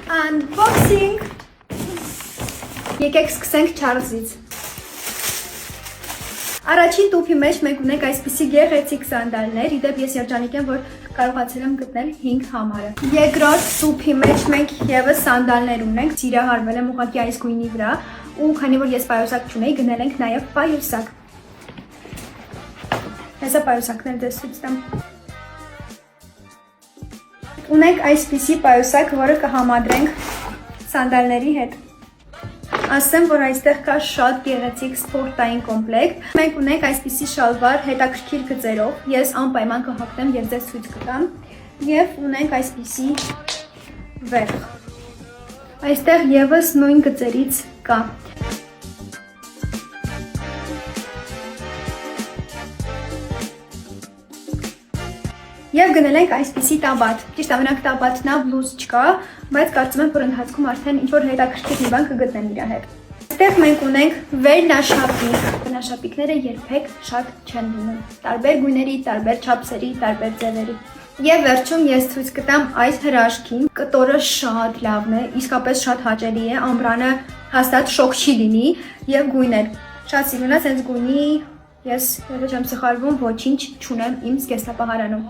Unboxing. Եկեք սկսենք Չարլզից։ Առաջին տուփի մեջ մենք ունենք այսպիսի գեղեցիկ սանդալներ, իդեպ ես երջանիկ եմ, որ կարողացել եմ գտնել 5 համարը։ Երկրորդ տուփի մեջ մենք եւս սանդալներ ունենք, սիրահարվել եմ ուղղակի այս գույնի վրա, ու քանի որ ես պայուսակ չունեի, գնել ենք նաեւ պայուսակ։ Հեսա պայուսակներ դες ցույց տամ։ Ունենք այսպիսի պայուսակ, որը կհամադրենք սանդալների հետ։ Ասեմ, որ այստեղ կա շատ գեղեցիկ սպորտային կոմպլեկտ։ Մենք ունենք այսպիսի շալվար հետաքրքիր գծերով։ Ես անպայման կհագնեմ եւ ձեզ ցույց կտամ։ Եվ ունենք այսպիսի վերք։ Այստեղ եւս նույն գծերից կա։ Եվ գնել ենք այսպիսի տաբատ։ Ճիշտ ամենակ տաբատն է, բլուզ չկա, բայց կարծում եմ, որ ընթացքում արդեն ինչ-որ հետաքրքիր մի բան կգտնեն իր հետ։ Այստեղ մենք ունենք վերնաշապիկ։ Վերնաշապիկները երբեք շատ չեն լինում։ Տարբեր գույների, տարբեր չափսերի, տարբեր ձևերի։ Եվ վերջում ես ցույց կտամ այս հրաշքին։ Կտորը շատ լավն է, իսկապես շատ հաճելի է, ամբրանը հաստատ շոկ չի լինի եւ գույներ։ Շատ սիրուն է, sense գույնի ես երբ չեմ սխալվում, ոչինչ չունեմ իմ զգեստապահարանում։